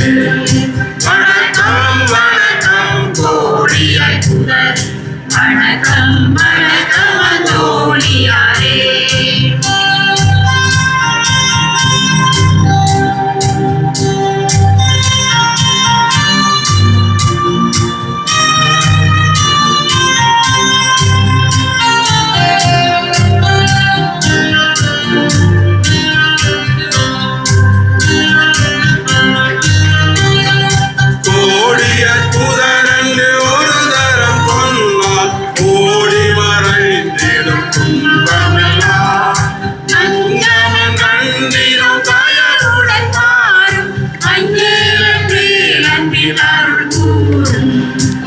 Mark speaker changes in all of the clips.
Speaker 1: வணக்கம் வணக்கம் கோடியாய் புதர் வணக்கம் வணக்கம் அந்தோணியாரே.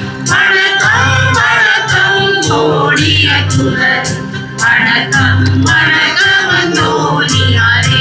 Speaker 1: வணக்கம் வணக்கம் அந்தோணியாரே.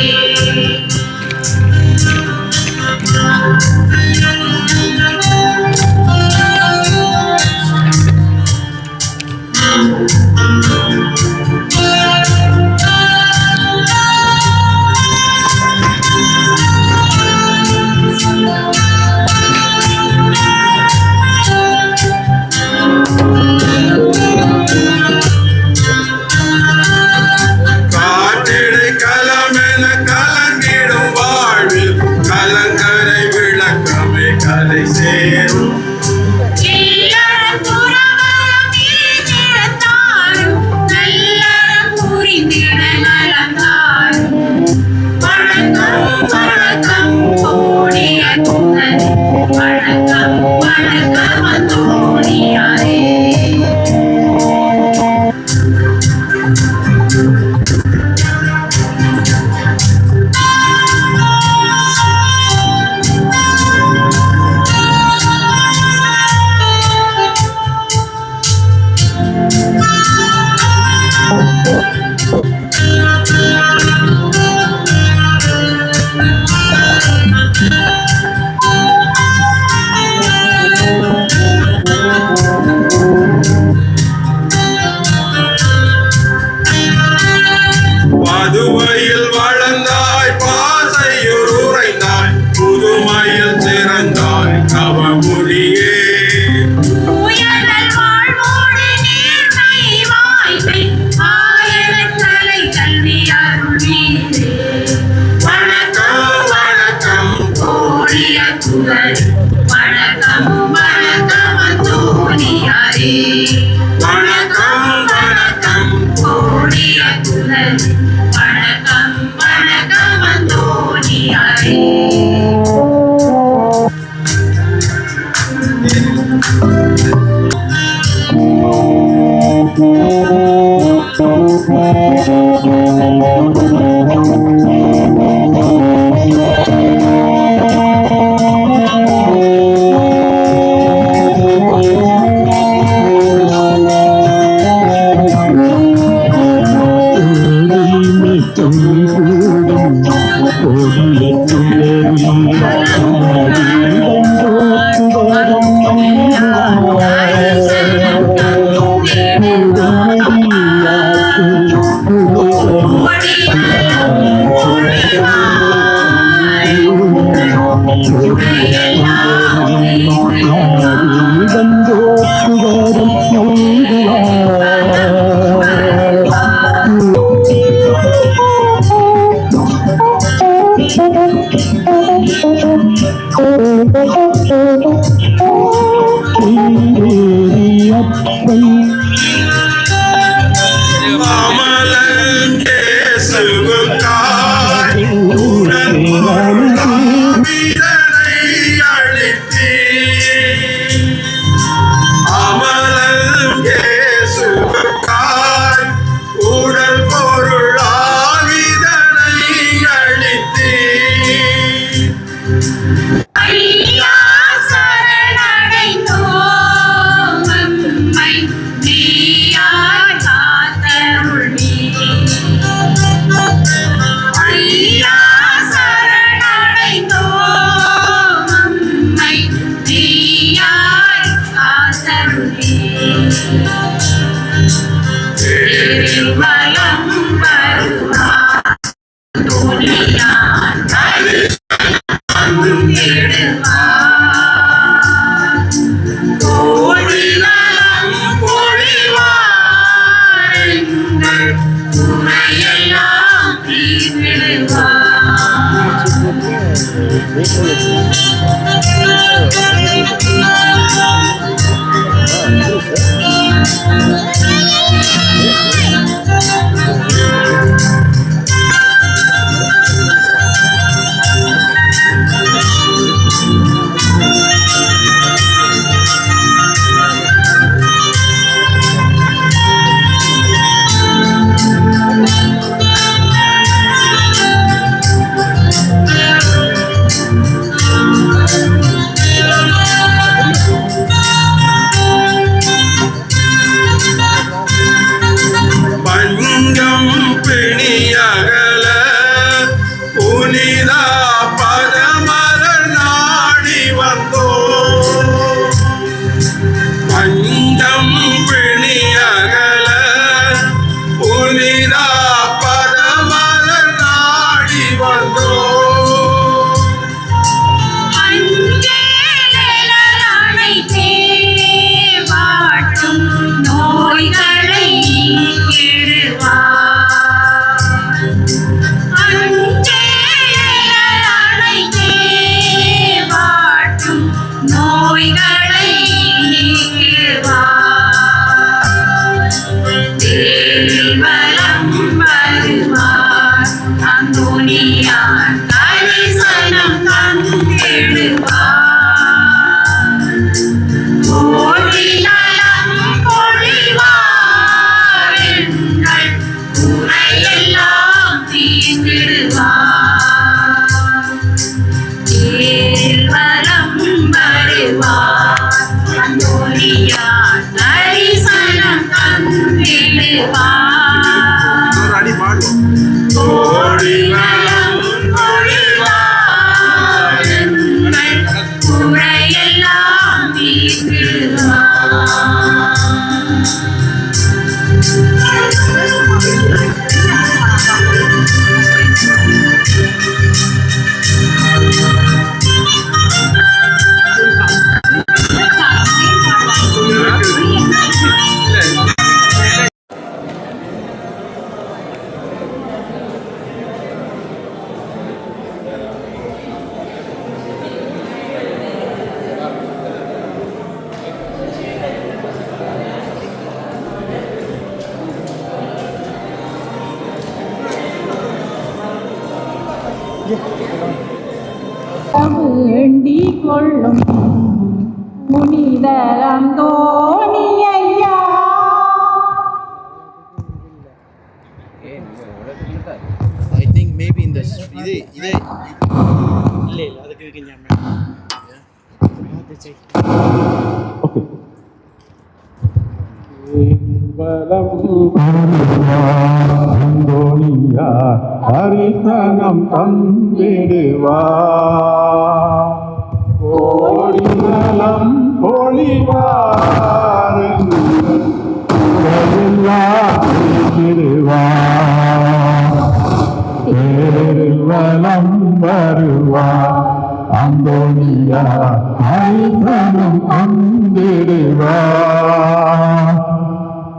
Speaker 1: வணக்கம் வணக்கம் அந்தோணியாரே.
Speaker 2: பதுமையில் வளர்ந்தாய் பாசையூர் உறைந்தாய் புதுமையில் சிறந்தாய் தவமுனியே.
Speaker 1: வணக்கம் வணக்கம் கோடியாய் புதர் வணக்கம் வணக்கம் அந்தோணியாரே. வணக்கம் வணக்கம் கோடியாய் புதர் வணக்கம் வணக்கம் அந்தோணியாரே. ஐயா கோடி நலம் பொழிவார் எங்கள் குறையெல்லாம் தீர்த்திடுவார்.
Speaker 2: பஞ்சம் பிணியகல புனிதா பதமலர் நாடி வந்தோ. பஞ்சம் பிணியகல புனிதா பதமலர் நாடி வந்தோ.
Speaker 1: நோய்களை நோய்களை தேவலம் வருவார் அந்தோனியார் தரிசனம் தந்திடுவார். கோடி நலம் பொழிவார் எங்கள் குறையெல்லாம் தீர்த்திடுவார். தேவலம் வருவார் அந்தோனியார் தரிசனம் தந்திடுவார்.
Speaker 2: அடி பாடுவோம். கோடி நலம்
Speaker 1: பொழிவார் எங்கள் குறையெல்லாம் தீர்த்திடுவார்.
Speaker 3: வேண்டிக் கொள்ளும் புனிதர் அந்தோணி ஐயா.
Speaker 4: I think maybe in this இதே
Speaker 5: இல்லை அதுக்கு இருக்கீங்க
Speaker 6: ஹரிசனம் தந்திடுவா. கோடி நலம் பொழிவார் வலம் வருவா. அந்தோனியா ஹரிசனம் தந்திடுவா.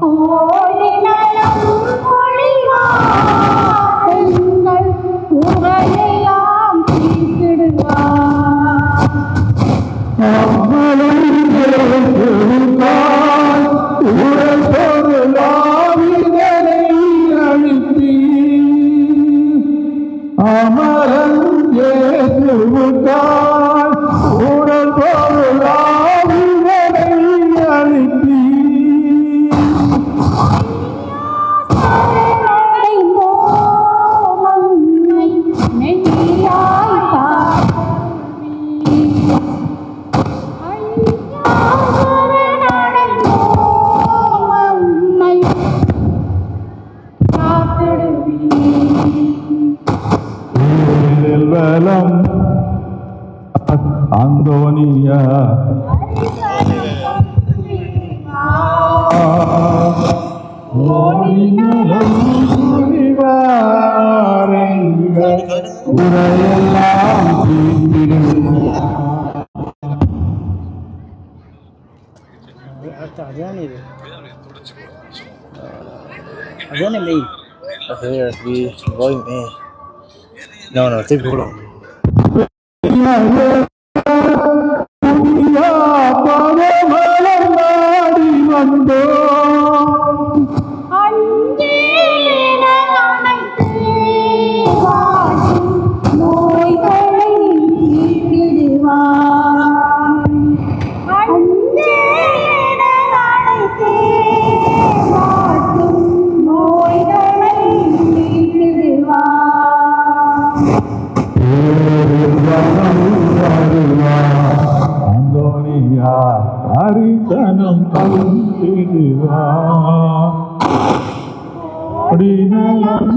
Speaker 3: கோடி நலம் பொழிவார் எங்கள் குறையெல்லாம் தீர்த்திடுவார்.
Speaker 6: அமரன் ஏற்றுவிட்டார் உடல் பொருளாவினை அளிப்பி. வலம் அந்தோனியா குறையெல்லாம் தீர்த்திடுவார்.
Speaker 5: அதானே இது அதானே main
Speaker 4: Here we going in. No, திருப்பி கூட
Speaker 6: புனியா பரமளம் நாடி வந்தோம்.
Speaker 3: அஞ்சேன அனைத்து வாழும் நோய்களை நீக்கிடுவார். அஞ்சேன அனைத்து வாழும் நோய்களை நீக்கிடுவார்.
Speaker 6: அந்தோனியா அரிசனம் தந்திடுவார். அடிநலம்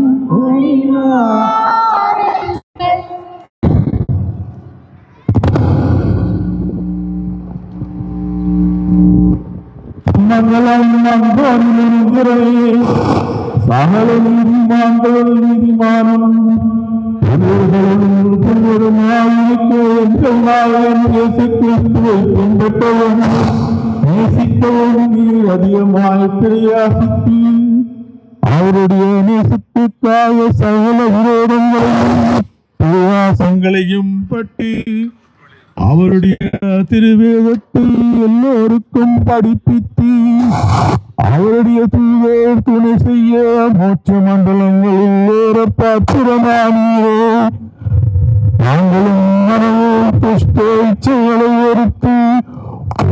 Speaker 6: மங்களம் நம்பொருளுரை சகல நீதிமான்கள் நீதிமானும் அதிகமாய் பிரயாசித்து அவருடைய நேசத்துக்காக சகல விரோதங்களையும் பிரயாசங்களையும் பட்டு அவருடைய திருவேதத்தை எல்லோருக்கும் படிப்பித்து அவருடைய தூதர் துணை செய்ய மோட்ச மண்டலங்களில் ஏற பாத்திரமானியே. நாங்களும் மனமும் துஷ்ட இச்சைகளை எடுத்து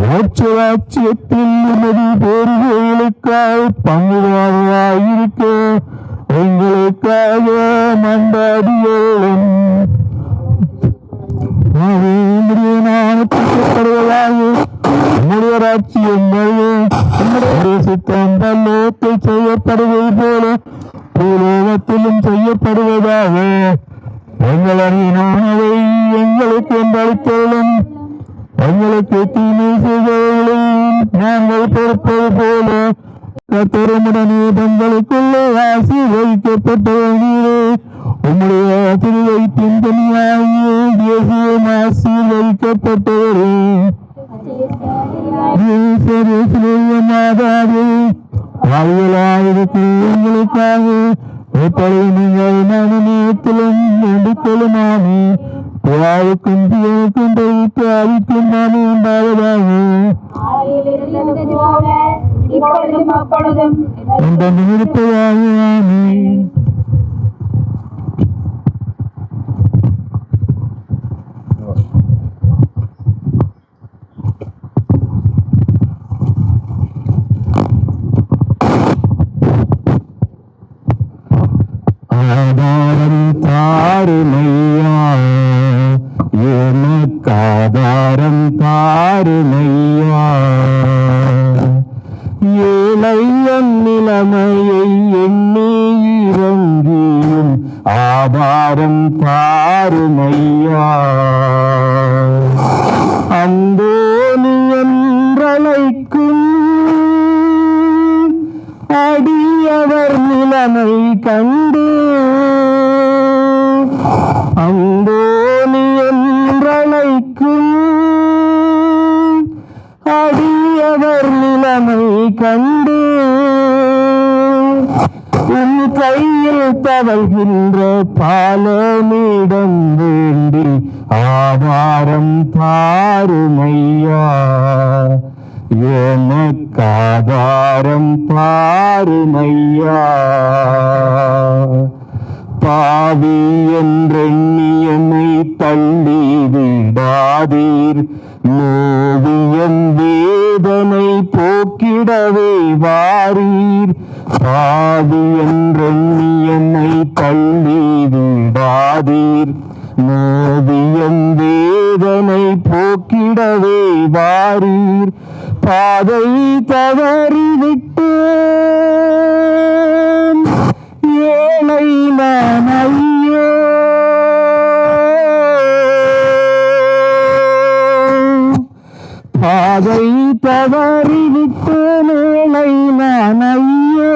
Speaker 6: மோட்ச ராட்சியத்தில் உமது பேறுகளுக்காக பங்குதாரராயிருக்க எங்களுக்காக மண்டாடியோம். நம்முடைய ராட்சியம் சித்தம்பலோகத்தை செய்யப்படுவது போல பூலோகத்திலும் செய்யப்படுவதாக எங்களின் உணவை எங்களுக்கு என்றளித்தோளும் எங்களுக்கு தீமை செய்தவர்களையும் நாங்கள் பொறுப்பது போல கத்தருமுடனே தங்களுக்குள்ள ஆசீர்வதிக்கப்பட்டவர்களே உம்முடைய திருவயிற்றின் தனியாகிய தேசியம் ஆசீர்வதிக்கப்பட்டவரே மாதாவே எங்களுக்காக எப்பொழுது நீங்கள் மனநேயத்திலும் வேண்டிக் கொள்ளுமாமே பிதாவுக்கும் ஜீவனுக்கும் பரிசுத்தாவிக்கும் நாமே உண்டாவதாக என்றும் இருப்பதாக. ஆமென். ஆதாரம் தாருமையா எனக்காதாரம் தாருமையா ஏழையன் நிலைமையை எண்ணி இறங்கியும் ஆதாரம் தாருமையா அந்தோனி என்றழைக்கும் அடியவர் நிலைமை கண்டு அந்தோனி என்றழைக்கும் அடியவர் நிலைமை கண்டு உன் கையில் தவழ்கின்ற பாலமிடம் வேண்டி ஆதாரம் தாருமையா எனக்காதாரம் தாருமையா பாவி என்றெண்ணி என்னை தள்ளி விடாதீர் நோவியன் வேதனை போக்கிடவே வாரீர் பாவி என்றெண்ணி என்னை தள்ளி விடாதீர் நோவியன் வேதனை போக்கிடவே வாரீர் பாதை தவறிவிட்டேன் ஏழை நான் ஐயோ பாதை தவறிவிட்டேன் ஏழை நான் ஐயோ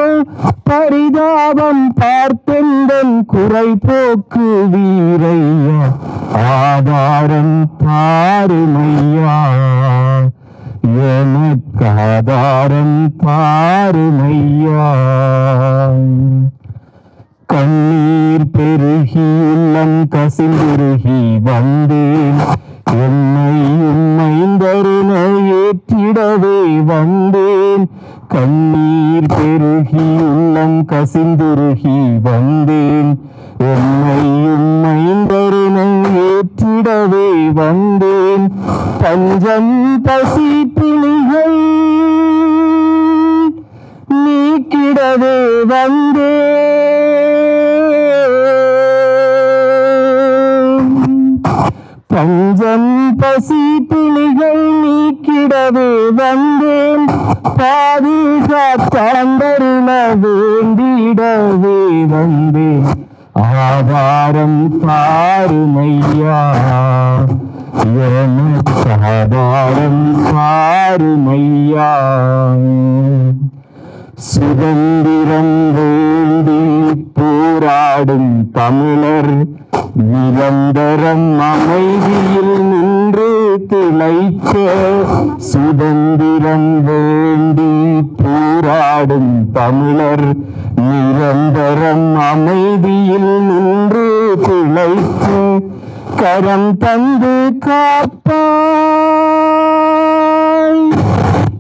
Speaker 6: பரிதாபம் பார்த்தெந்தன் குறை போக்கு வீரையா ஆதாரம் பாருமையா எனக்கு ஆதாரம் பாருமையா கண்ணீர் பெருகி உள்ளம் கசிந்துருகி வந்தேன் என்னை உண்மைந்தருண ஏற்றிடவே வந்தேன் கண்ணீர் பெருகி உள்ளம் கசிந்துருகி வந்தேன் என்னை உண்மைந்தருண ஏற்றிடவே வந்தேன் பஞ்சம் பசி பிணிகள் நீக்கிடவே வந்தேன் பஞ்சம் பசி பிணிகள் நீக்கிடவே வந்தேன் பாதுகாத்தருள வேண்டிடவே வந்தேன் ஆதாரம் பாருமையா எனக்கு ஆதாரம் பாருமையா சுதந்திரம் வேண்டி போராடும் தமிழர் நிரந்தரம் அமைதியில் நின்று திளைக்க சுதந்திரம் வேண்டி போராடும் தமிழர் நிரந்தரம் அமைதியில் நின்று திளைக்க கரம் தந்து காப்பாய்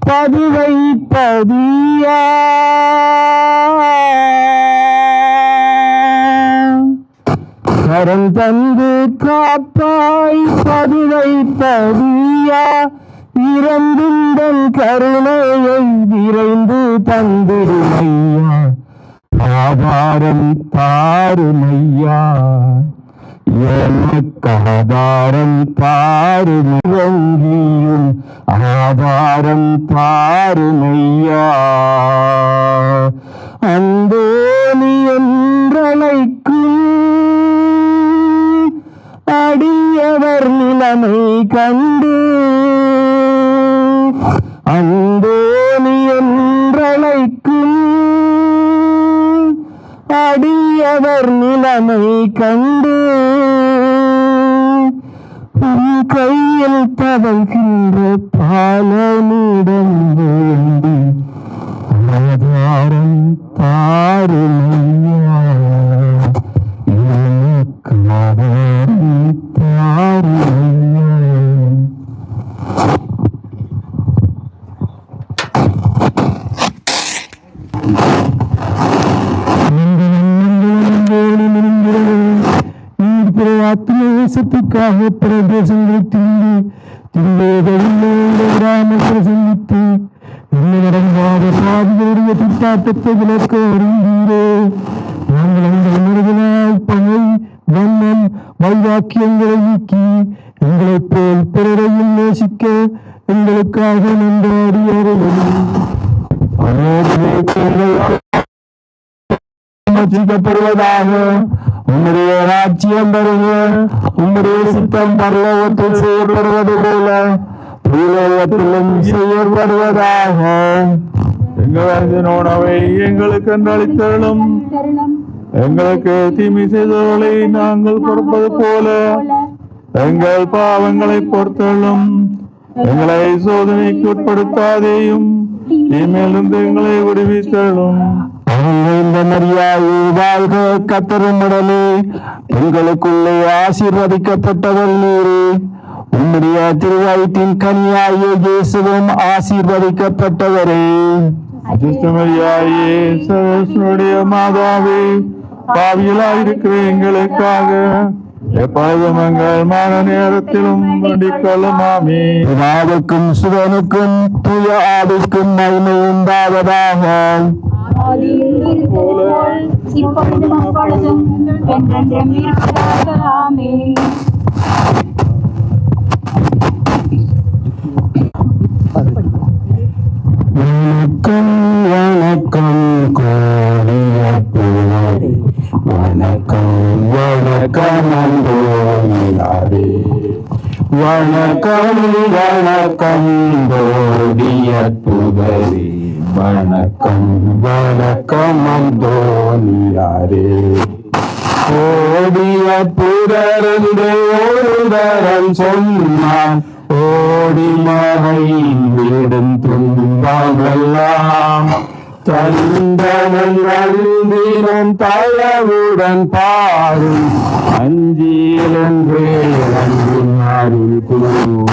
Speaker 6: பதிவை பதியா கரம் தந்து காப்பாய் பதிவை பதியா இறந்துந்தன் கருணையை விரைந்து தந்திருமையா ஆதாரம் தாருமையா எனக்கு ஆதாரம் தாருமையும் ஆதாரம் தாருமையா அந்தோனி என்றழைக்கும் அடியவர் நிலைமை கண்டு அந்தோனி என்றழைக்கும் அடியவர் நிலைமை கண்டு உன் கையில் தவழ்கின்ற பாலனிடம் வேண்டி ஆதாரம் தாருமையா எனக்கு ஆதாரம் தாருமையா ஆத்மேசத்துக்காக பிரதேசங்களை கிராமத்தில் சந்தித்து என்ன நடந்தாத பாதிகளுடைய திட்டாட்டத்தை விளக்க அறிந்தீரே நாங்கள் அந்த உணர்வினால் பகை வண்ணம் வைராக்கியங்களை நீக்கி எங்களைப் போல் பிறரையும் நேசிக்க எங்களுக்காக நன்றாடியப்படுவதாக உம்முடைய ராஜ்யம் வருக உம்முடைய சித்தம் பரலோகத்தில் செய்யப்படுவது போல பூலோகத்திலும் செய்யப்படுவதாக
Speaker 2: எங்கள் உணவை எங்களுக்கு அளித்தருளும் எங்களுக்கு தீமை செய்தவர்களை நாங்கள் பொறுப்பது போல எங்கள் பாவங்களை பொறுத்தருளும் எங்களை சோதனைக்கு உட்படுத்தாதேயும் தீமையிலிருந்து எங்களை விடுவித்தருளும்
Speaker 6: வாழ்க கத்தருமுடனே உங்களுக்குள்ளே ஆசீர்வதிக்கப்பட்டவள் நீரே உம்முடைய திருவயிற்றின் கனியாகிய இயேசுவும் ஆசீர்வதிக்கப்பட்டவரே
Speaker 2: அஜிஷ்டமரியாயே மாதாவே பாவியலாயிருக்கிற எங்களுக்காக எப்பொழுதும் எங்கள் மரண நேரத்திலும் வேண்டிக் கொள்ளுமாமே.
Speaker 6: பிதாவுக்கும் சுதனுக்கும் தூய ஆவிக்கும் மகிமை உண்டாவதாக.
Speaker 3: இப்பொழுதும் அப்பொழுதும் என்றென்றும் இருப்பதாக. ஆமென்.
Speaker 6: வணக்கம் வணக்கம் கோடியாரே, வணக்கம் வணக்கம் அன்போயாரே, வணக்கம் வணக்கம் கோடியாரே, வணக்கம் வணக்கம் அந்தோனியாரே. ஓடிய புதருந்து ஒரு தரம் சொன்னான், ஓடி மறை விடும் துன்பமெல்லாம் தந்தனன் அழுந்தினம் தளவுடன் பாரும் அஞ்சீலன்றே அன்பின் அருள் கூறும்.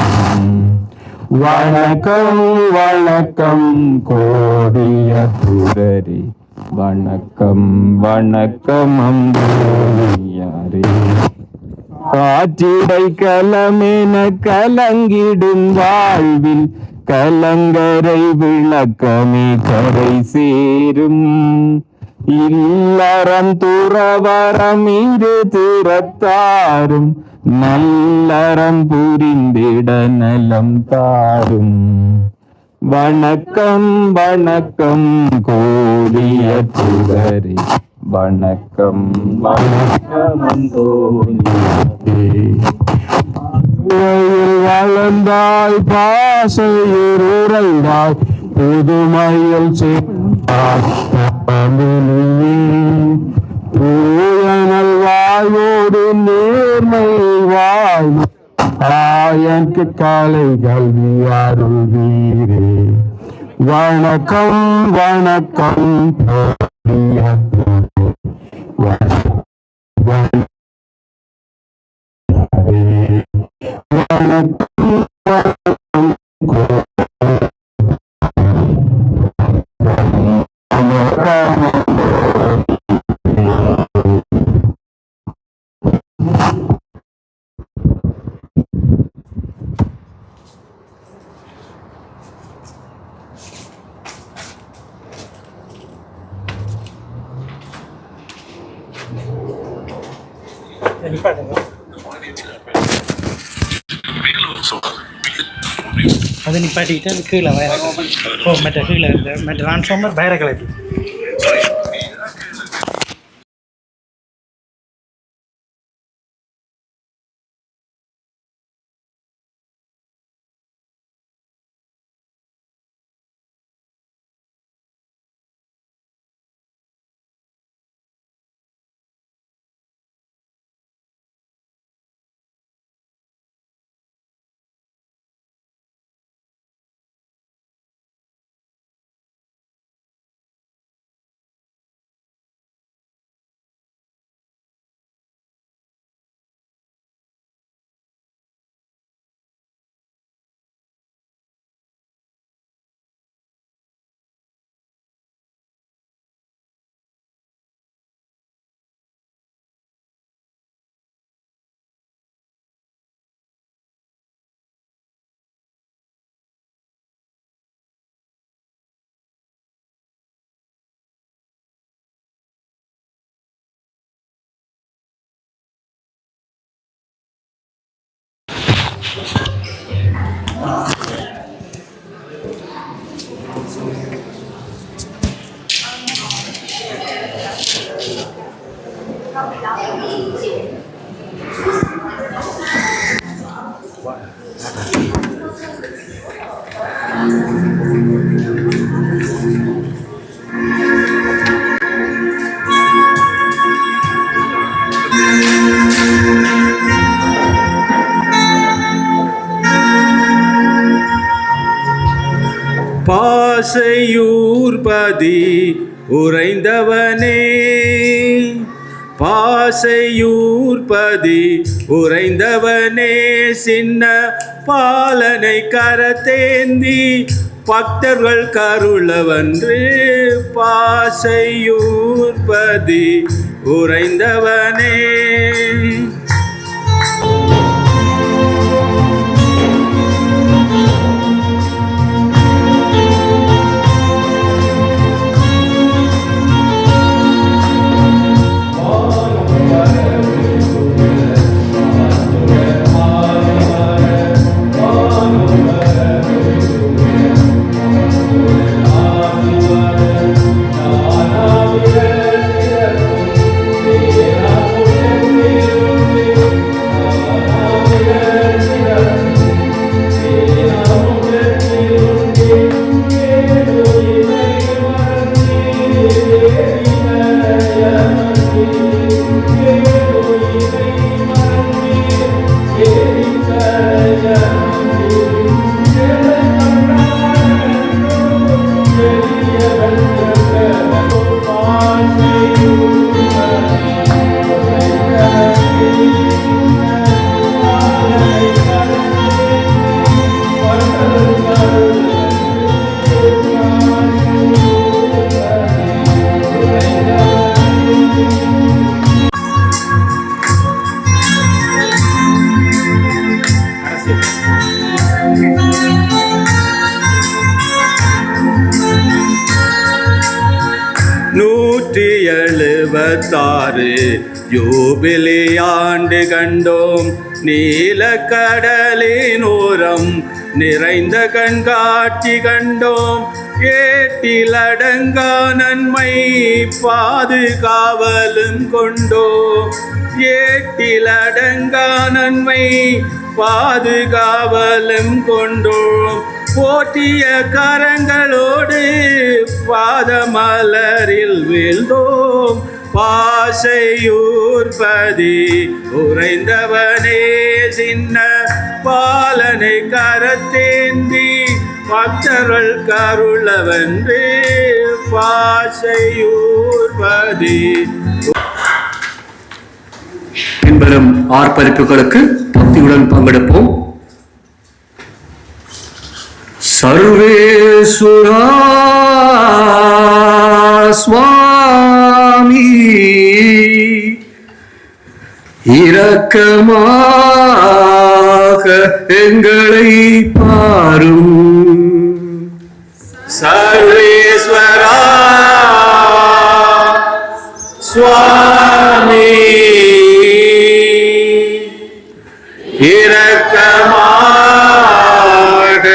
Speaker 6: வணக்கம் வணக்கம் கோடிய புதரி, வணக்கம் வணக்கம் அந்தோனியாரே. காற்றிடை கலமென கலங்கிடும் வாழ்வில் கலங்கரை விளக்கமே கரை சேரும். இல்லறம் துறவரம் இரு திறத்தாரும் நல்லறம் புரிந்திட நலம் தாரும். வணக்கம் வணக்கம் கோடிய புதரி, வணக்கம் வணக்கம் அந்தோனியாரே. வளர்ந்தாய் பாசையில் உறைந்தாய் புதுமையில் தூயனல் வாழ்வோடு நேர்மை வாழ்வு ஆயனுக்கு காலை கல்வி அருள் வீரே. வணக்கம் வணக்கம்
Speaker 5: அது நிப்பாட்டிக்கிட்டு அது கீழே வயரை மற்ற கீழே இந்த மற்ற டிரான்ஸ்ஃபார்மர் வயரை கலட்டி
Speaker 7: பாசையூர்பதி உறைந்தவனே, பாசையூர்பதி உறைந்தவனே, சின்ன பாலனை கரத்தேந்தி பக்தர்கள் கருளவன்று. பாசையூர்பதி உறைந்தவனே, 66 யூபிலி ஆண்டு கண்டோம். நீலக்கடலினோரம் நிறைந்த கண்காட்சி கண்டோம். ஏட்டிலடங்கா நன்மை பாதுகாவலும் கொண்டோம். ஏட்டிலடங்கா நன்மை பாதுகாவலும் கொண்டோம். போற்றிய கரங்களோடு பாதமலரில் வீழ்ந்தோம். பாசையூர்பதி உறைந்தவனே சின்ன பாலனை கரத்தேந்தி பக்தர்கள் கருளவென்று பாசையூர்பதி.
Speaker 8: பின்வரும் ஆர்ப்பரிப்புகளுக்கு பக்தியுடன் பங்கெடுப்போம். சர்வேஸ்வரா சுவாமி இரக்கமாக எங்களை பாரும்.
Speaker 7: சர்வேஸ்வரா சுவாமி இரக்கமாக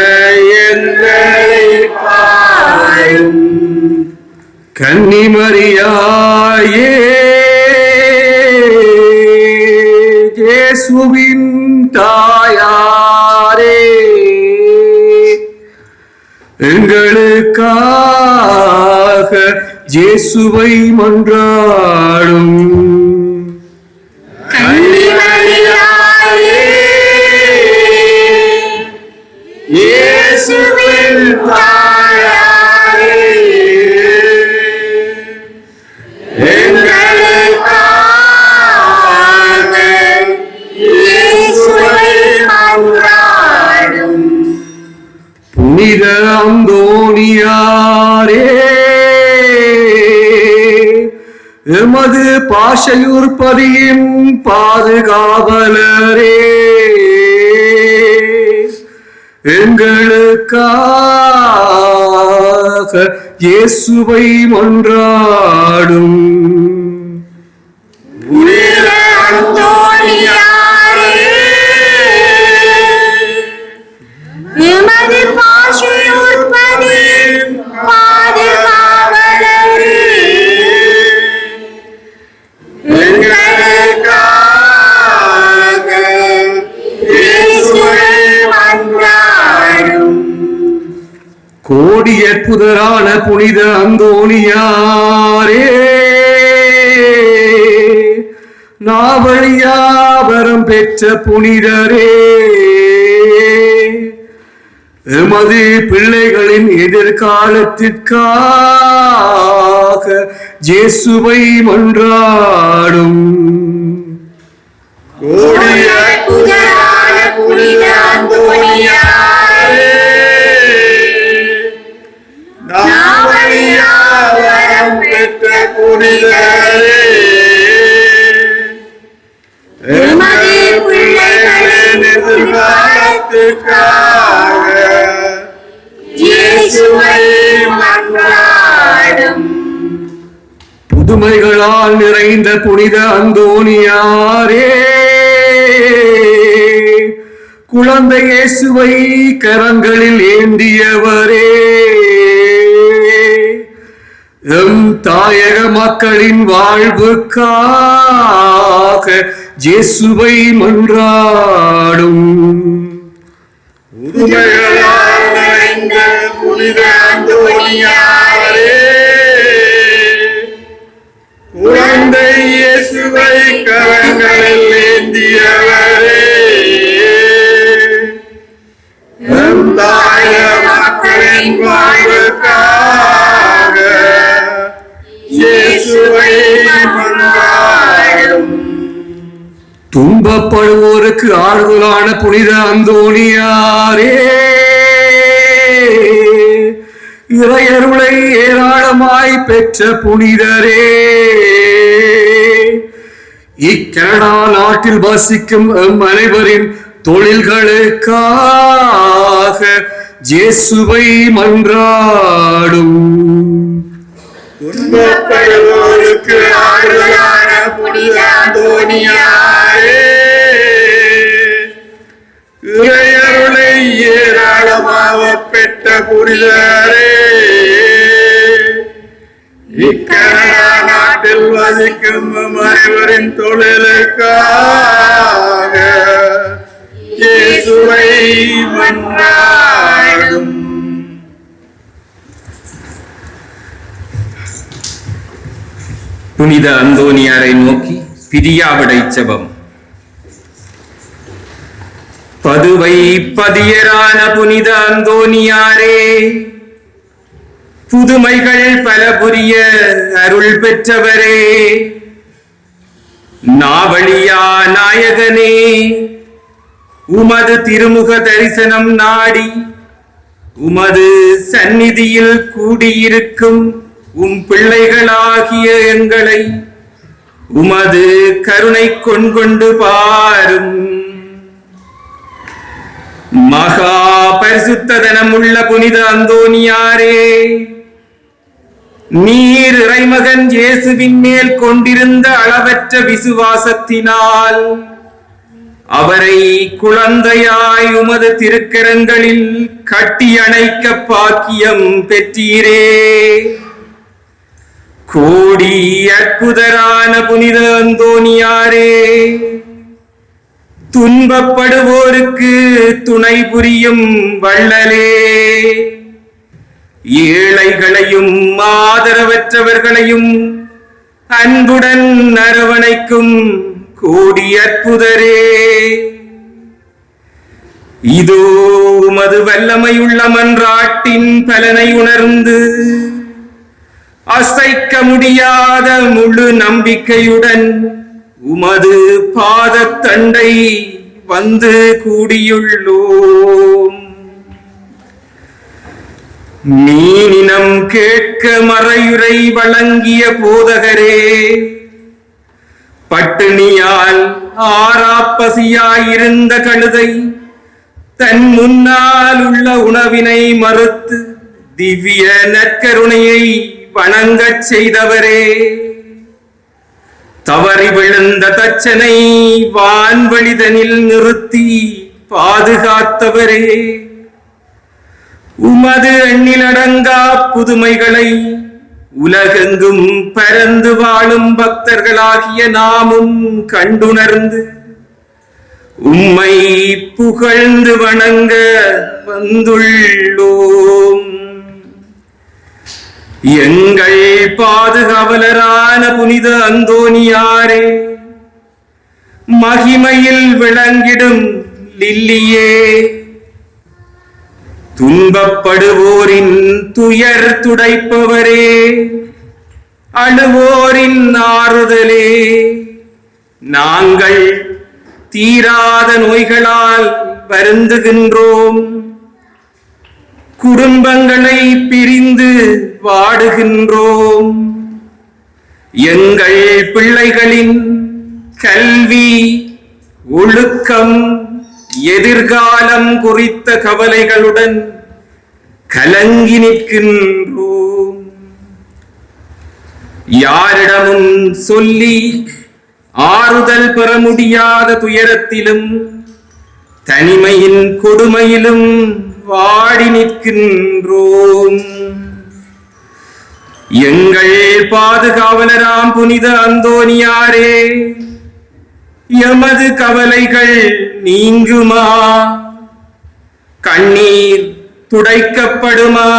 Speaker 7: எங்களை பாரும்.
Speaker 8: கன்னிமரியாயே இயேசுவின் தாயாரே எங்களுக்காக இயேசுவை மன்றாடும்.
Speaker 1: கன்னிமரியாயே இயேசுவின் தாயாரே எங்களுக்காக இயேசுவை மன்றாடும்.
Speaker 8: புனித அந்தோணியாரே எமது பாஷையூர்பதியின் பாதுகாவலரே எங்களுக்காக இயேசுவை மன்றாடும்.
Speaker 1: புனித அந்தோணியாரே எமது பாஷையூர்பதியின் பாதுகாவலரே எங்களுக்காக இயேசுவை மன்றாடும்.
Speaker 8: கோடி அற்புதரான புனித அந்தோணியாரே நாவழியாவரம் பெற்ற புனிதரே எமது பிள்ளைகளின் எதிர்காலத்திற்காக இயேசுவை மன்றாடும்.
Speaker 7: கோடிய
Speaker 1: புனிதரான புனித அந்தோணியாரே
Speaker 7: நாவழியாவரம் பெற்ற புனிதரே
Speaker 1: எமது பிள்ளைகளின்
Speaker 7: எதிர்காலத்துக்காக
Speaker 1: இயேசுவை மன்றாடும்.
Speaker 8: புதுமைகளால் நிறைந்த புனித அந்தோணியாரே குழந்தை இயேசுவை கரங்களில் ஏந்தியவரே எம் தாயக மக்களின் வாழ்வுக்காக இயேசுவை மன்றாடும்.
Speaker 7: புதுமைகளால் நிறைந்த புனித அந்தோணியாரே குழந்தை இயேசுவை கரங்களில் ஏந்தியவரே எம் தாயக மக்களின் வாழ்வுக்காக இயேசுவை மன்றாடும்.
Speaker 8: துன்பப்படுவோருக்கு ஆறுதலான புனித அந்தோணியாரே இறையருளை ஏராளமாய் பெற்ற புனிதரே இக்கனடா நாட்டில் வசிக்கும் எம் அனைவரின் தொழில்களுக்காக இயேசுவை மன்றாடும்.
Speaker 7: துன்பப்படுவோருக்கு ஆறுதலான புனித அந்தோனியாரே, இறையருளை ஏராளமாக பெற்ற புனிதரே, இக்கனடா நாட்டில் வசிக்கும் அனைவரின் தொழிலுக்காக இயேசுவை மன்றாடும்.
Speaker 9: புனித அந்தோனியாரை நோக்கி பிரியாவிடை செபம். பதுவை பதியரான புனித அந்தோனியாரே, புதுமைகள் பல புரிய அருள் பெற்றவரே, நாவலியா நாயகனே, உமது திருமுக தரிசனம் நாடி உமது சந்நிதியில் கூடியிருக்கும் பிள்ளைகளாகிய எங்களை உமது கருணை கொண்டு பாரும். மகா பரிசுத்ததனமுள்ள புனித அந்தோனியாரே, நீர் இறைமகன் இயேசுவின் மேல் கொண்டிருந்த அளவற்ற விசுவாசத்தினால் அவரை குழந்தையாய் உமது திருக்கரங்களில் கட்டி அணைக்க பாக்கியம் பெற்றீரே. கோடி அற்புதரான புனித அந்தோனியாரே, துன்பப்படுவோருக்கு துணை புரியும் வள்ளலே, ஏழைகளையும் ஆதரவற்றவர்களையும் அன்புடன் அரவணைக்கும் கோடி அற்புதரே, இதோ உமது வல்லமையுள்ள மன்றாட்டின் பலனை உணர்ந்து அசைக்க முடியாத முழு நம்பிக்கையுடன் உமது பாதத்தண்டை வந்து கூடியுள்ளோம். மீனினம் கேட்க மறையுரை வழங்கிய போதகரே, பட்டினியால் ஆராப்பசியாயிருந்த கழுதை தன் முன்னால் உள்ள உணவினை மறுத்து திவ்ய நற்கருணையை வணங்கச் செய்தவரே, தவறி விழுந்த தச்சனை வான்வழிதனில் நிறுத்தி பாதுகாத்தவரே, உமது எண்ணிலடங்கா புதுமைகளை உலகெங்கும் பரந்து வாழும் பக்தர்களாகிய நாமும் கண்டுணர்ந்து உம்மை புகழ்ந்து வணங்க வந்துள்ளோம். எங்கள் பாதுகாவலரான புனித அந்தோனியாரே, மகிமையில் விளங்கிடும் லில்லியே, துன்பப்படுவோரின் துயர் துடைப்பவரே, அழுவோரின் ஆறுதலே, நாங்கள் தீராத நோய்களால் வருந்துகின்றோம், குடும்பங்களை பிரிந்து வாடுகின்றோம், எங்கள் பிள்ளைகளின் கல்வி ஒழுக்கம் எதிர்காலம் குறித்த கவலைகளுடன் கலங்கி நிற்கின்றோம். யாரிடமும் சொல்லி ஆறுதல் பெற முடியாத துயரத்திலும் தனிமையின் கொடுமையிலும் வாடி நிற்கின்றோம். எங்கள் பாதுகாவலராம் புனித அந்தோனியாரே, எமது கவலைகள் நீங்குமா? கண்ணீர் துடைக்கப்படுமா?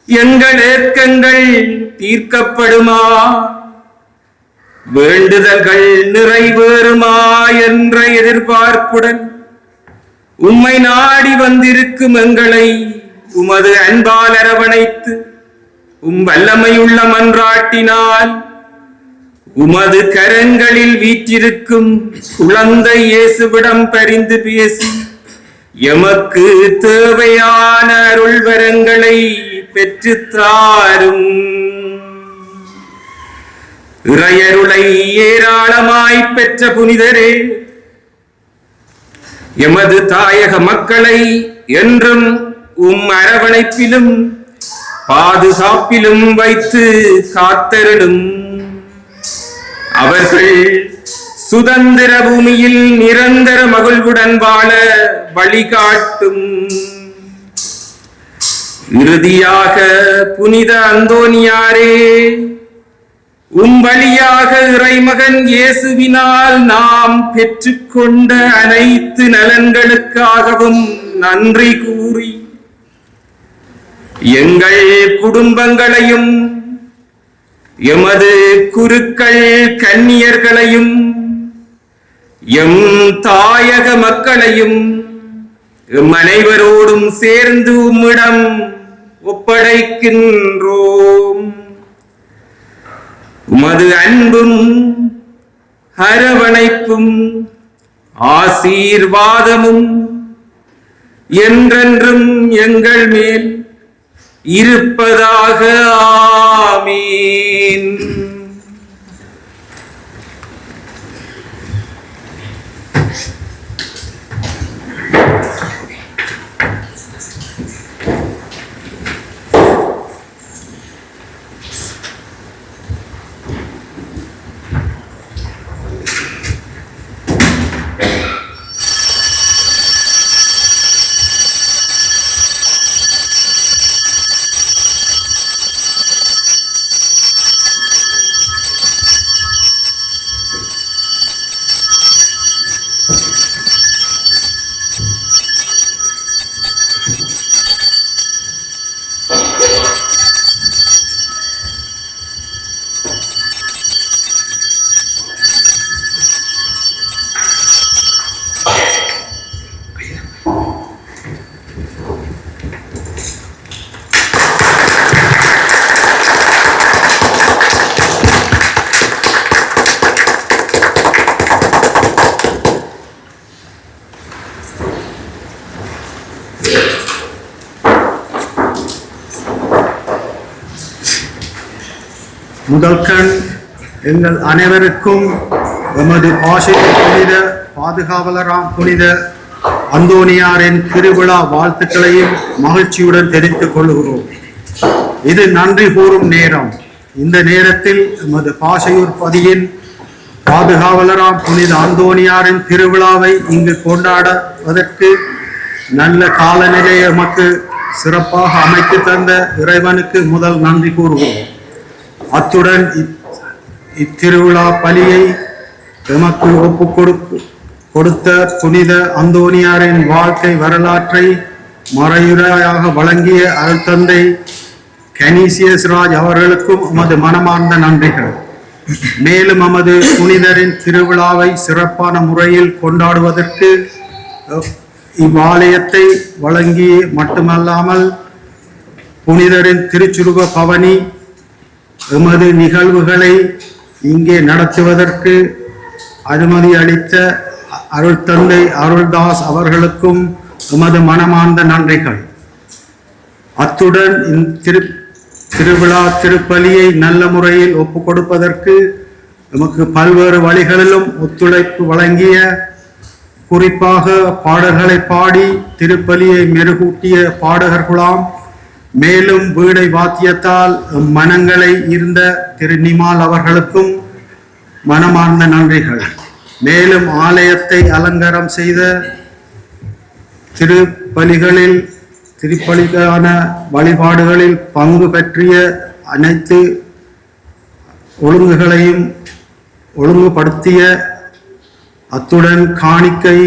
Speaker 9: எங்கள் ஏக்கங்கள் தீர்க்கப்படுமா? வேண்டுதல்கள் நிறைவேறுமா என்ற எதிர்பார்ப்புடன் உம்மை நாடி வந்திருக்கும் எங்களை உமது அன்பால் அரவணைத்து வல்லமையுள்ள மன்றாட்டினால் உமது கரங்களில் வீற்றிருக்கும் குழந்தை இயேசுவிடம் பரிந்து பேசி எமக்கு தேவையான அருள் வரங்களை பெற்றுத்தாரும். இறையருளை ஏராளமாய் பெற்ற புனிதரே, எமது தாயக மக்களை என்றும் அரவணைப்பிலும் பாதுகாப்பிலும் வைத்து காத்தருளும். அவர்கள் சுதந்திர பூமியில் நிரந்தர மகிழ்வுடன் வாழ வழிகாட்டும். இறுதியாக புனித அந்தோனியாரே, வழியாக இறைமகன் இயேசுவினால் நாம் பெற்றுக்கொண்ட அனைத்து நலன்களுக்காகவும் நன்றி கூறி எங்கள் குடும்பங்களையும் எமது குருக்கள் கன்னியர்களையும் எம் தாயக மக்களையும் எம் அனைவரோடும் சேர்ந்து உம்மிடம் ஒப்படைக்கின்றோம். உமது அன்பும் அரவணைப்பும் ஆசீர்வாதமும் என்றென்றும் எங்கள் மேல் இருப்பதாக. ஆமீன்.
Speaker 10: முதல் கண் எங்கள் அனைவருக்கும் எமது ஆசிரியர் புனித பாதுகாவலராம் புனித அந்தோனியாரின் திருவிழா வாழ்த்துக்களையும் மகிழ்ச்சியுடன் தெரிவித்துக் கொள்கிறோம். இது நன்றி கூறும் நேரம். இந்த நேரத்தில் எமது பாசையூர் பதியின் பாதுகாவலராம் புனித அந்தோனியாரின் திருவிழாவை இங்கு கொண்டாடுவதற்கு நல்ல காலநிலையை எமக்கு சிறப்பாக அமைத்து தந்த இறைவனுக்கு முதல் நன்றி கூறுகிறோம். அத்துடன் இத்திருவிழா பலியை எமக்கு ஒப்பு கொடுத்த புனித அந்தோனியாரின் வாழ்க்கை வரலாற்றை மறையுறையாக வழங்கிய அருட்தந்தை கனீசியஸ் ராஜ் அவர்களுக்கும் எமது மனமார்ந்த நன்றிகள். மேலும் எமது புனிதரின் திருவிழாவை சிறப்பான முறையில் கொண்டாடுவதற்கு இவ்வாலயத்தை வழங்கி மட்டுமல்லாமல் புனிதரின் திருச்சுருவ பவனி எமது நிகழ்வுகளை இங்கே நடத்துவதற்கு அனுமதி அளித்த அருள்தந்தை அருள்தாஸ் அவர்களுக்கும் எமது மனமார்ந்த நன்றிகள். அத்துடன் திருவிழா திருப்பலியை நல்ல முறையில் ஒப்பு கொடுப்பதற்கு நமக்கு பல்வேறு வழிகளிலும் ஒத்துழைப்பு வழங்கிய, குறிப்பாக பாடல்களை பாடி திருப்பலியை மெருகூட்டிய பாடகர்களாம், மேலும் வீணை வாத்தியத்தால் மனங்களை இருந்த திரு நிமால் அவர்களுக்கும் மனமார்ந்த நன்றிகள். மேலும் ஆலயத்தை அலங்காரம் செய்த திருப்பலிக்கான வழிபாடுகளில் பங்கு பற்றிய அனைத்து ஒழுங்குகளையும் ஒழுங்குபடுத்திய, அத்துடன் காணிக்கை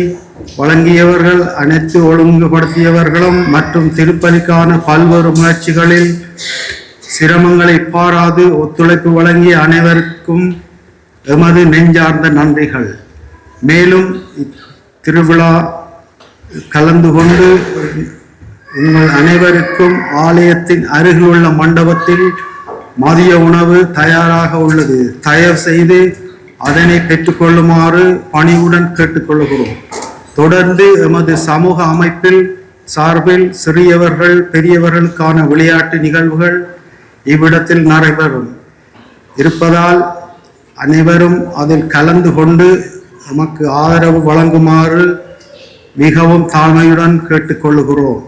Speaker 10: வழங்கியவர்கள் அனைத்து ஒழுங்குபடுத்தியவர்களும் மற்றும் திருப்பலிக்கான பல்வேறு முயற்சிகளில் சிரமங்களை பாராது ஒத்துழைப்பு வழங்கிய அனைவருக்கும் எமது நெஞ்சார்ந்த நன்றிகள். மேலும் திருவிழா கலந்து கொண்டு உங்கள் அனைவருக்கும் ஆலயத்தின் அருகில் உள்ள மண்டபத்தில் மதிய உணவு தயாராக உள்ளது. தயவு செய்து அதனை பெற்றுக்கொள்ளுமாறு பணிவுடன் கேட்டுக்கொள்கிறோம். தொடர்ந்து எமது சமூக அமைப்பில் சார்பில் சிறியவர்கள் பெரியவர்களுக்கான விளையாட்டு நிகழ்வுகள் இவ்விடத்தில் நடைபெறும் இருப்பதால் அனைவரும் அதில் கலந்து கொண்டு நமக்கு ஆதரவு வழங்குமாறு மிகவும் தாழ்மையுடன் கேட்டுக்கொள்கிறோம்.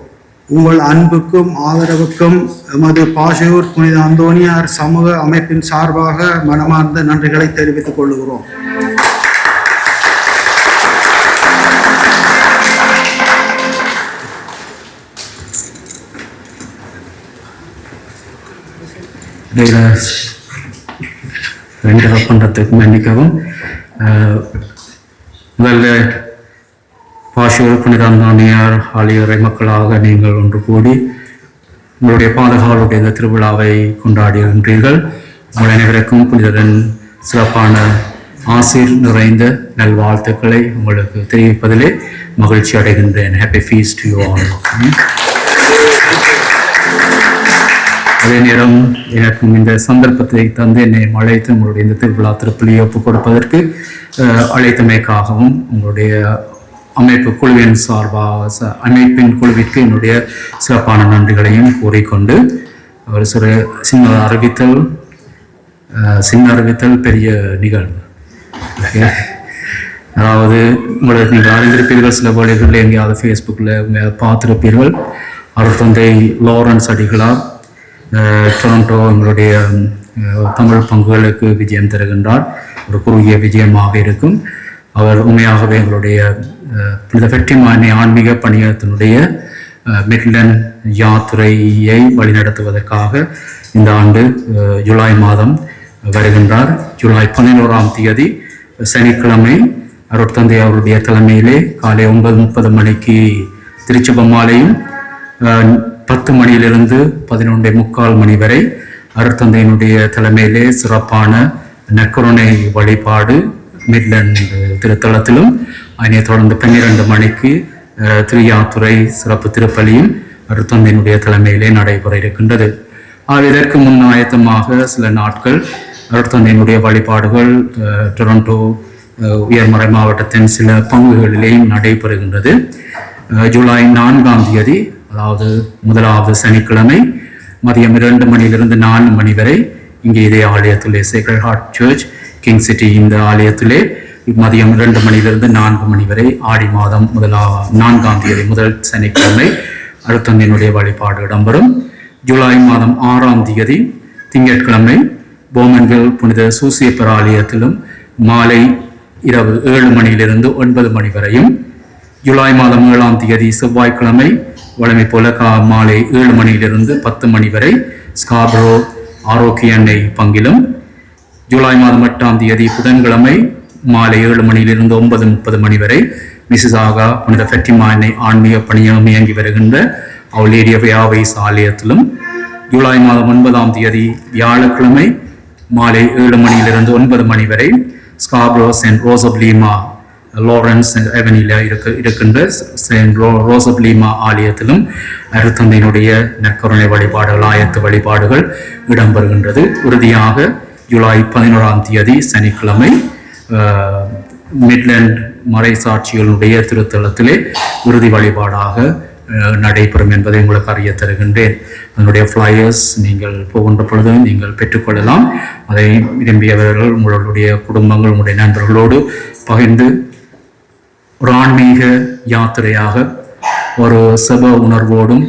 Speaker 10: உங்கள் அன்புக்கும் ஆதரவுக்கும் எமது பாஷூர் புனித அந்தோனியார் சமூக அமைப்பின் சார்பாக மனமார்ந்த நன்றிகளை தெரிவித்துக் கொள்கிறோம்.
Speaker 8: பண்ணுறதுக்கு மன்னிக்கவும். முதல்ல பாஷூர் புனித அந்தோனியார் ஆலய மக்களாக நீங்கள் ஒன்று கூடி உங்களுடைய பாதுகாவலுடைய இந்த திருவிழாவை கொண்டாடுகின்றீர்கள். உங்கள் அனைவருக்கும் புனிதரின் சிறப்பான ஆசீர் நிறைந்த நல்வாழ்த்துக்களை உங்களுக்கு தெரிவிப்பதிலே மகிழ்ச்சி அடைகின்றேன். Happy feast to you all. அதே நேரம் எனக்கும் இந்த சந்தர்ப்பத்தை தந்து என்னை அழைத்து உங்களுடைய இந்த திருவிழா திருப்பலியை ஒப்புக் கொடுப்பதற்கு அழைத்தமைக்காகவும் உங்களுடைய அமைப்பு குழுவின் அமைப்பின் குழுவிற்கு என்னுடைய சிறப்பான நன்றிகளையும் கூறிக்கொண்டு ஒரு சின்ன அறிவித்தல் பெரிய நிகழ்வு. அதாவது உங்களுக்கு நீங்கள் அறிந்திருப்பீர்கள், சில வழிகளில் எங்கேயாவது ஃபேஸ்புக்கில் பார்த்துருப்பீர்கள். அவர் தந்தை லாரன்ஸ் அடிகளார் டொரண்டோ எங்களுடைய தமிழ் பங்குகளுக்கு விஜயம் தருகின்றார். ஒரு குறுகிய விஜயமாக இருக்கும். அவர் உண்மையாகவே எங்களுடைய புனித ஃபெட்டிமானி ஆன்மீக பணியத்தினுடைய மிட்லண்ட் யாத்திரையை வழிநடத்துவதற்காக இந்த ஆண்டு ஜூலை மாதம் வருகின்றார். ஜூலை 11ஆம் தேதி சனிக்கிழமை அருட்தந்தை அவருடைய தலைமையிலே காலை 9:30 மணிக்கு திருச்செபமாலையும் 10 மணியிலிருந்து 11:45 மணி வரை அருட்தந்தையினுடைய தலைமையிலே சிறப்பான நற்கருணை வழிபாடு மிட்லண்ட் திருத்தலத்திலும், அதனைத் தொடர்ந்து 12 மணிக்கு திருயாத்துறை சிறப்பு திருப்பலியும் அருட்தந்தையினுடைய தலைமையிலே நடைபெற இருக்கின்றது. இதற்கு முன் ஆயத்தமாக சில நாட்கள் அருட்தந்தையினுடைய வழிபாடுகள் டொரண்டோ உயர்மறை மாவட்டத்தின் சில பங்குகளிலேயும் நடைபெறுகின்றது. ஜூலை 4ஆம் தேதி, அதாவது முதலாவது சனிக்கிழமை மதியம் 2 மணியிலிருந்து 4 மணி வரை இங்கே இதே ஆலயத்திலே Sacred Heart Church King City இந்த ஆலயத்திலே மதியம் 2 மணியிலிருந்து 4 மணி வரை ஆடி மாதம் 4ஆம் தேதி முதல் சனிக்கிழமை அருட்தந்தையினுடைய வழிபாடு இடம்பெறும். ஜூலை மாதம் 6ஆம் தேதி திங்கட்கிழமை போமன்வில் புனித சூசியப்பர் ஆலயத்திலும் மாலை இரவு 7 மணியிலிருந்து 9 மணி வரையும், ஜூலை மாதம் 7ஆம் தேதி செவ்வாய்க்கிழமை வழமை போல மாலை 7 மணியிலிருந்து 10 மணி வரை ஸ்காப்ரோ ஆரோக்கிய எண்ணெய் பங்கிலும், ஜூலை மாதம் 8ஆம் தேதி புதன்கிழமை மாலை 7 மணியிலிருந்து 9:30 மணி வரை மிசிசாகா புனித ஃபெட்டிமானி ஆன்மீக பணியம் இயங்கி வருகின்ற அவர் லேடி ஆஃப் யாவைஸ் ஆலயத்திலும், ஜூலை மாதம் 9ஆம் தேதி வியாழக்கிழமை மாலை 7 மணியிலிருந்து 9 மணி வரை Scarborough Saint Rose of Lima Lawrence அவென்யூல இருக்கின்ற செயின்ட் ரோஸ் ஆஃப் லீமா ஆலயத்திலும் அருட்தந்தையினுடைய நற்கருணை வழிபாடுகள், ஆயத்த வழிபாடுகள் இடம்பெறுகின்றது. இறுதியாக ஜூலை 11ஆம் தேதி சனிக்கிழமை மிட்லண்ட் மறைசாட்சிகளுடைய திருத்தலத்திலே இறுதி வழிபாடாக நடைபெறும் என்பதை உங்களுக்கு அறிய தருகின்றேன். அதனுடைய ஃப்ளையர்ஸ் நீங்கள் போகின்ற பொழுது நீங்கள் பெற்றுக்கொள்ளலாம். அதை விரும்பியவர்கள் உங்களுடைய குடும்பங்கள், உங்களுடைய நண்பர்களோடு பகிர்ந்து ஒரு ஆன்மீக யாத்திரையாக, ஒரு சப உணர்வோடும்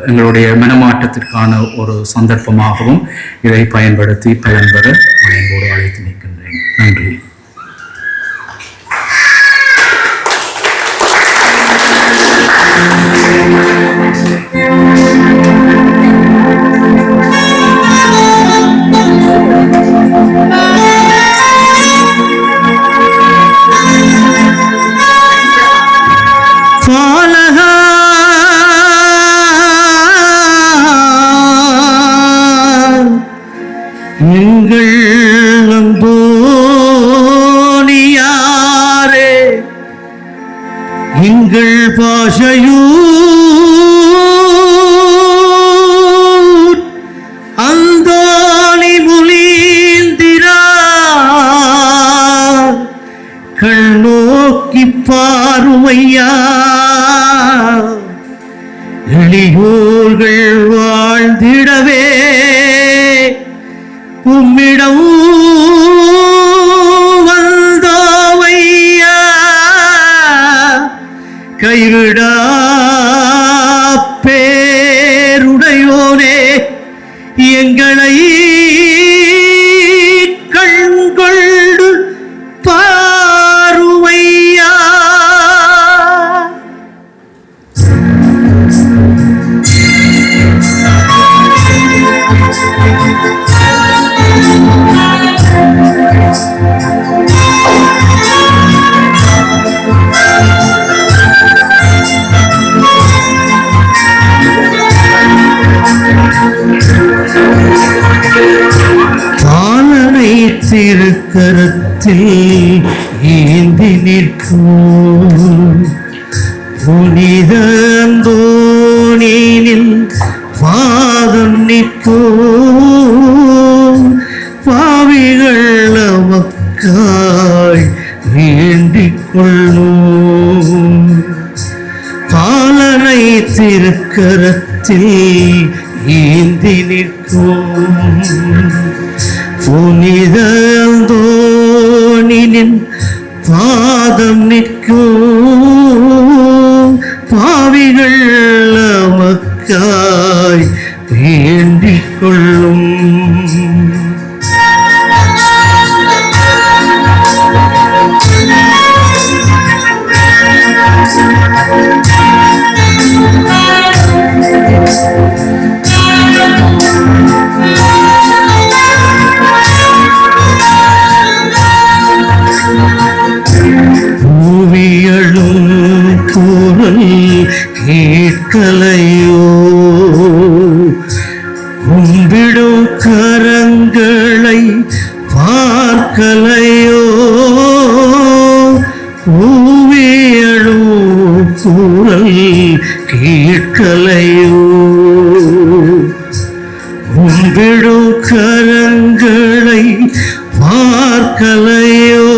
Speaker 8: எங்களுடைய மனமாற்றத்திற்கான ஒரு சந்தர்ப்பமாகவும் இதை பயன்படுத்தி பலன் பெற அன்போடு அழைத்து நிற்கின்றேன். நன்றி. எங்கள் அந்தோனியாரே, எங்கள் பாஷையூர் அந்தோணி முலீந்திரா, கண்ணோக்கி பாருமையா, எளியோர்கள் வாழ்ந்திடவே உம்மிடம் வந்தோமையா, கைவிடா
Speaker 6: திருக்கரத்தில் ஏந்தி நிற்கும் புனித அந்தோனியின் பாதம் நிற்கும் பாவிகள் நமக்காய் வேண்டிக் கொள்ளும் பாலனை திருக்கரத்தில் ஏந்தி நிற்கும் புனித அந்தோனியின் பாதம் நிற்கும் பாவிகள் நமக்காய் வேண்டிக் கொள்ளும் கேட்கலையோ கும்பிடும் கரங்களை பார்க்கலையோ ஊவியலும் குரல் கேட்கலையோ கும்பிடும் கரங்களை பார்க்கலையோ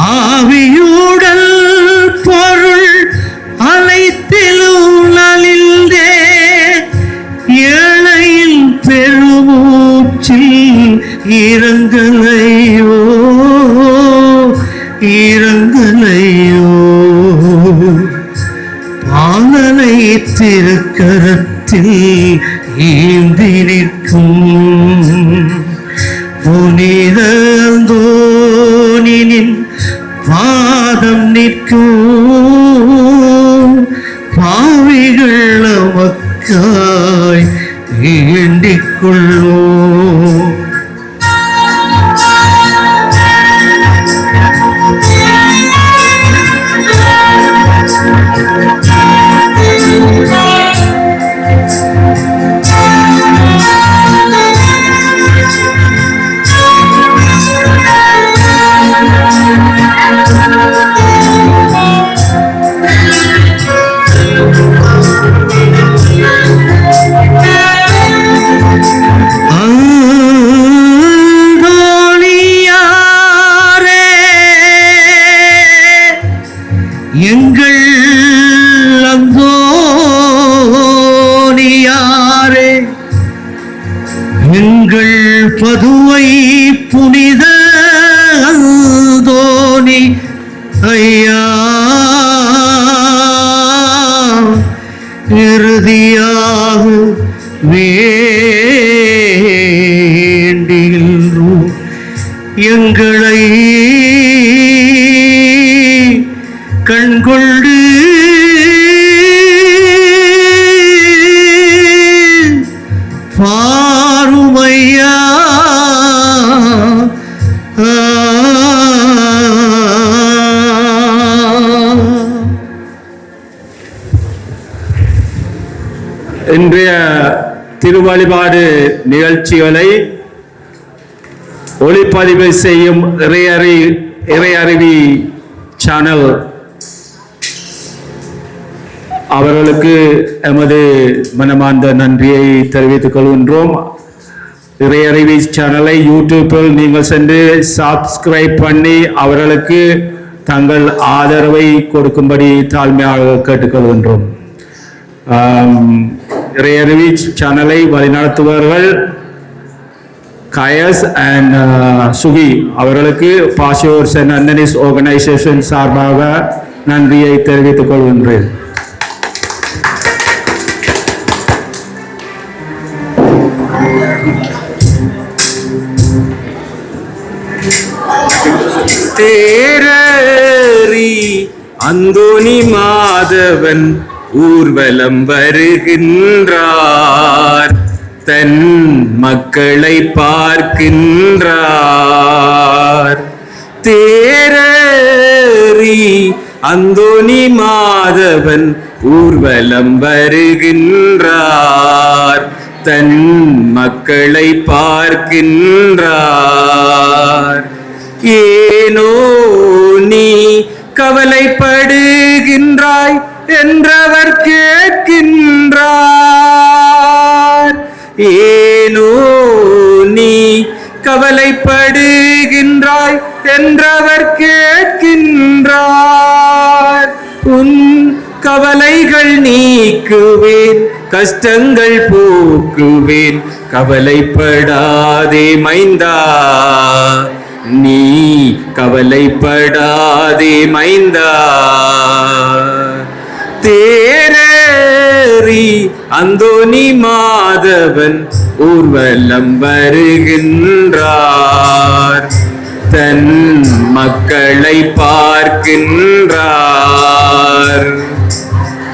Speaker 6: ஆவியுடல் பொருள் அனைத்திலும் நலிந்தே ஏழையில் பெருமூச்சில் இரங்கலையோ இரங்கலையோ பாலனை திருக்கரத்தில் ஏந்தி நிற்கும் புனித அந்தோனியின் பாதம் நிற்கும் பாவிகள் நமக்காய் வேண்டிக் கொள்ளும் எங்கள் அந்தோனியாரே எங்கள் பதுவை புனித அந்தோனி ஐயா இறுதியாக வேண்டிகின்றோம் எங்களை கண்கொண்டு பாருமையா
Speaker 2: இன்றைய திருவழிபாடு நிகழ்ச்சிகளை ஒளிப்பதிவு செய்யும் இறையறிவி சேனல் அவர்களுக்கு எமது மனமார்ந்த நன்றியை தெரிவித்துக் கொள்கின்றோம். இறையறிவி சேனலை யூடியூப்பில் நீங்கள் சென்று சப்ஸ்கிரைப் பண்ணி அவர்களுக்கு தங்கள் ஆதரவை கொடுக்கும்படி தாழ்மையாக கேட்டுக்கொள்கின்றோம். இறையறிவி சேனலை வழிநடத்துபவர்கள் கயஸ் அண்ட் சுகி அவர்களுக்கு பாஷோர் சென்ட் அந்தனிஸ் ஆர்கனைசேஷன் சார்பாக நன்றியை தெரிவித்துக் கொள்கின்றேன்.
Speaker 9: தேரறி அந்தோனி மாதவன் ஊர்வலம் வருகின்றார், தன் மக்களை பார்க்கின்றார். தேரறி அந்தோனி மாதவன் ஊர்வலம் வருகின்றார், தன் மக்களை பார்க்கின்றார். ஏனோ நீ கவலைப்படுகின்றாய் என்றவர் கேட்கின்றார். ஏனோ நீ கவலைப்படுகின்றாய் என்றவர் கேட்கின்றார். உன் கவலைகள் நீக்குவேன், கஷ்டங்கள் போக்குவேன், கவலைப்படாதே மைந்தா, நீ கவலைப்படாதே மைந்தா. தேரேறி அந்தோனி மாதவன் ஊர்வலம் வருகின்றார். தன் மக்களை பார்க்கின்றார்.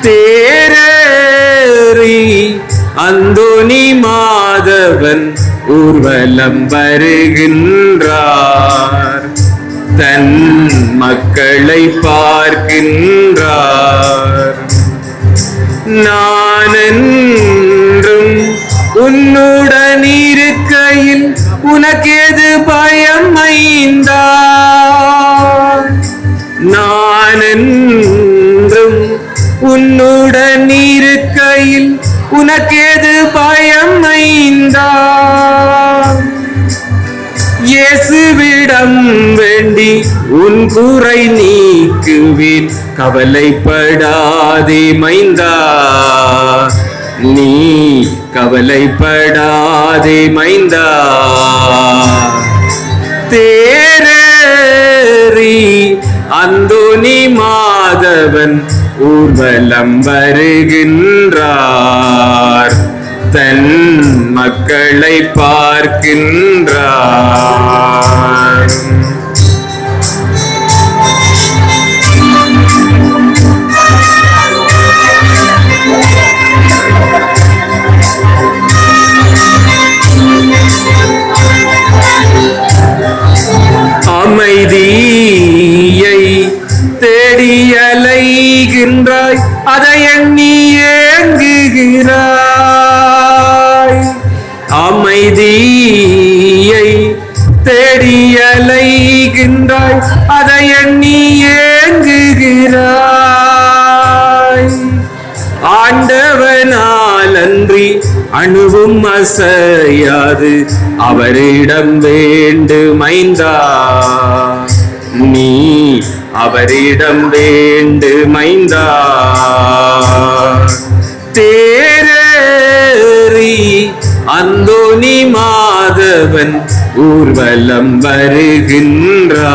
Speaker 9: தேரேறி அந்தோனி மாதவன் ஊர்வலம் வருகின்றார். தன் மக்களை பார்க்கின்றார். நான் என்றும் உன்னுடன் இருக்கையில் உனக்கேது பயம் மைந்தா. நான் என்றும் உன்னுடன் இருக்கையில் உனக்கேது பயம் மைந்தா. இயேசுவிடம் வேண்டி உன் குறை நீக்குவேன், கவலைப்படாதே மைந்தா, நீ கவலைப்படாதே மைந்தா. தேரேறி அந்தோனி மாதவன் ஊர்வலம் வருகின்றார். தன் மக்களை பார்க்கின்றார். அமைதியை தேடி அலைகின்றாய், அதை எண்ணி ஏங்குகிறாய். அமைதியை தேடி அலைகின்றாய், அதை எண்ணி ஏங்குகிறாய். ஆண்டவனால் அன்றி அணுவும் அசையாது, அவரிடம் வேண்டு மைந்தா, நீ அவரிடம் வேண்டு மைந்தா. தேரேறி அந்தோனி மாதவன் ஊர்வலம் வருகின்றார்.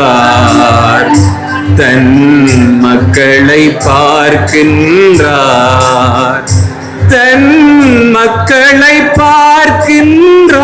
Speaker 9: தன் மக்களை பார்க்கின்றார். தன் மக்களை பார்க்கின்றார்.